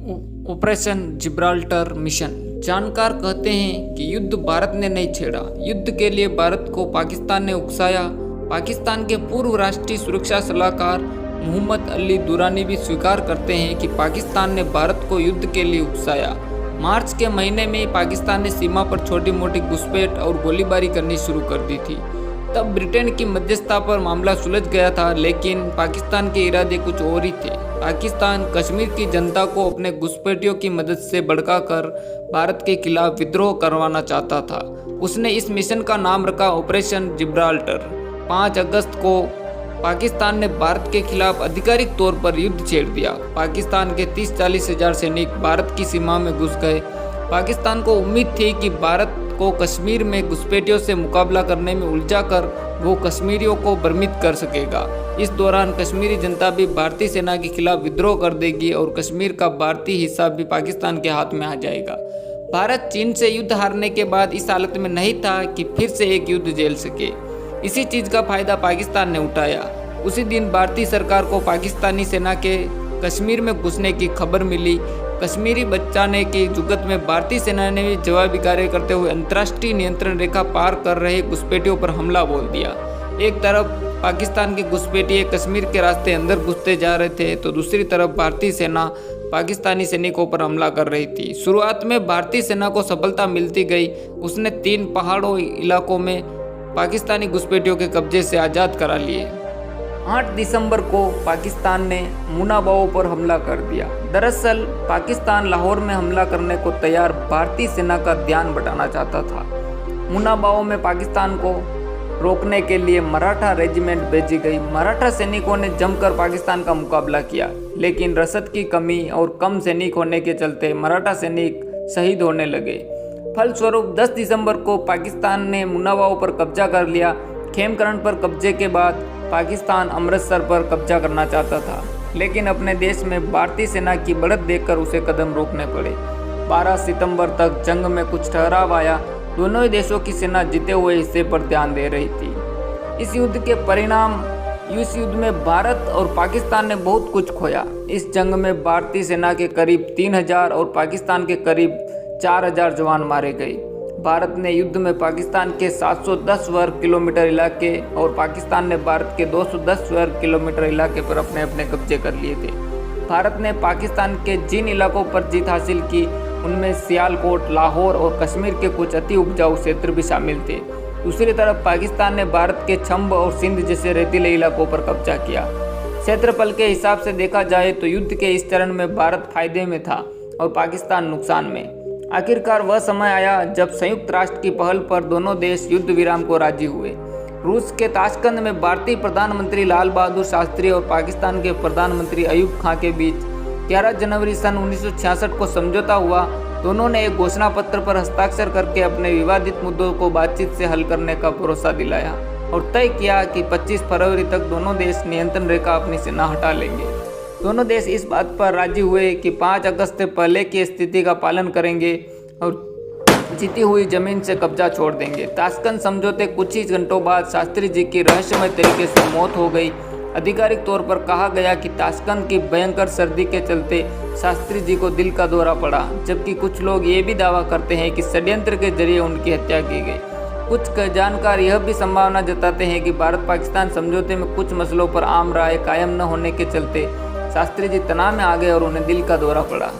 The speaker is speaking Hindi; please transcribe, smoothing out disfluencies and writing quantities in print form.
Operation Gibraltar mission. जानकार कहते हैं कि युद्ध भारत ने नहीं छेड़ा, युद्ध के लिए भारत को पाकिस्तान ने उकसाया। पाकिस्तान के पूर्व राष्ट्रीय सुरक्षा सलाहकार मोहम्मद अली दुरानी भी स्वीकार करते हैं कि पाकिस्तान ने भारत को युद्ध के लिए उकसाया। मार्च के महीने में पाकिस्तान ने सीमा पर छोटी मोटी घुसपैठ और गोलीबारी करनी शुरू कर दी थी। तब ब्रिटेन की मध्यस्थता पर मामला सुलझ गया था, लेकिन पाकिस्तान के इरादे कुछ और ही थे। पाकिस्तान कश्मीर की जनता को अपने घुसपैठियों की मदद से भड़काकर भारत के खिलाफ विद्रोह करवाना चाहता था। उसने इस मिशन का नाम रखा ऑपरेशन जिब्राल्टर। 5 अगस्त को पाकिस्तान ने भारत के खिलाफ आधिकारिक तौर पर युद्ध छेड़ दिया। पाकिस्तान के 30-40 हजार सैनिक भारत की सीमा में घुस गए। पाकिस्तान को उम्मीद थी कि भारत को कश्मीर में घुसपैठियों से मुकाबला करने में उलझाकर वो कश्मीरियों को भ्रमित कर सकेगा। इस दौरान कश्मीरी जनता भी भारतीय सेना के खिलाफ विद्रोह कर देगी और कश्मीर का भारतीय हिस्सा भी पाकिस्तान के हाथ में आ जाएगा। भारत चीन से युद्ध हारने के बाद इस हालत में नहीं था कि फिर से एक युद्ध झेल सके। इसी चीज़ का फायदा पाकिस्तान ने उठाया। उसी दिन भारतीय सरकार को पाकिस्तानी सेना के कश्मीर में घुसने की खबर मिली। कश्मीरी बचाने की जुगत में भारतीय सेना ने भी जवाबी कार्य करते हुए अंतर्राष्ट्रीय नियंत्रण रेखा पार कर रहे घुसपैठियों पर हमला बोल दिया। एक तरफ पाकिस्तान के घुसपैठिए कश्मीर के रास्ते अंदर घुसते जा रहे थे, तो दूसरी तरफ भारतीय सेना पाकिस्तानी सैनिकों पर हमला कर रही थी। शुरुआत में भारतीय सेना को सफलता मिलती गई। उसने 3 पहाड़ों इलाकों में पाकिस्तानी घुसपैठियों के कब्जे से आज़ाद करा लिए। 8 दिसंबर को पाकिस्तान ने मुनाबाओ पर हमला कर दिया। दरअसल पाकिस्तान लाहौर में हमला करने को तैयार भारतीय सेना का ध्यान बटाना चाहता था। मुनाबाओ में पाकिस्तान को रोकने के लिए मराठा रेजिमेंट भेजी गई। मराठा सैनिकों ने जमकर पाकिस्तान का मुकाबला किया, लेकिन रसद की कमी और कम सैनिक होने के चलते मराठा सैनिक शहीद होने लगे। फलस्वरूप 10 दिसंबर को पाकिस्तान ने मुनाबाओ पर कब्जा कर लिया। खेमकरण पर कब्जे के बाद पाकिस्तान अमृतसर पर कब्जा करना चाहता था, लेकिन अपने देश में भारतीय सेना की बढ़त देखकर उसे कदम रोकने पड़े। 12 सितंबर तक जंग में कुछ ठहराव आया। दोनों ही देशों की सेना जीते हुए हिस्से पर ध्यान दे रही थी। इस युद्ध के परिणाम, इस युद्ध में भारत और पाकिस्तान ने बहुत कुछ खोया। इस जंग में भारतीय सेना के करीब 3000 और पाकिस्तान के करीब 4000 जवान मारे गए। भारत ने युद्ध में पाकिस्तान के 710 वर्ग किलोमीटर इलाके और पाकिस्तान ने भारत के 210 वर्ग किलोमीटर इलाके पर अपने अपने कब्जे कर लिए थे। भारत ने पाकिस्तान के जिन इलाकों पर जीत हासिल की, उनमें सियालकोट, लाहौर और कश्मीर के कुछ अति उपजाऊ क्षेत्र भी शामिल थे। दूसरी तरफ पाकिस्तान ने भारत के छंब और सिंध जैसे रेतीले इलाकों पर कब्जा किया। क्षेत्रफल के हिसाब से देखा जाए तो युद्ध के इस चरण में भारत फायदे में था और पाकिस्तान नुकसान में। आखिरकार वह समय आया जब संयुक्त राष्ट्र की पहल पर दोनों देश युद्ध विराम को राजी हुए। रूस के ताशकंद में भारतीय प्रधानमंत्री लाल बहादुर शास्त्री और पाकिस्तान के प्रधानमंत्री अयूब खां के बीच 11 जनवरी सन 1966 को समझौता हुआ। दोनों ने एक घोषणा पत्र पर हस्ताक्षर करके अपने विवादित मुद्दों को बातचीत से हल करने का भरोसा दिलाया और तय किया कि 25 फरवरी तक दोनों देश नियंत्रण रेखा अपनी सेना हटा लेंगे। दोनों देश इस बात पर राजी हुए कि 5 अगस्त से पहले की स्थिति का पालन करेंगे और जीती हुई जमीन से कब्जा छोड़ देंगे। ताशकंद समझौते कुछ ही घंटों बाद शास्त्री जी की रहस्यमय तरीके से मौत हो गई। आधिकारिक तौर पर कहा गया कि ताशकंद की भयंकर सर्दी के चलते शास्त्री जी को दिल का दौरा पड़ा, जबकि कुछ लोग ये भी दावा करते हैं कि षड्यंत्र के जरिए उनकी हत्या की गई। कुछ जानकार यह भी संभावना जताते हैं कि भारत पाकिस्तान समझौते में कुछ मसलों पर आम राय कायम न होने के चलते शास्त्री जी तनाव में आ गए और उन्हें दिल का दौरा पड़ा।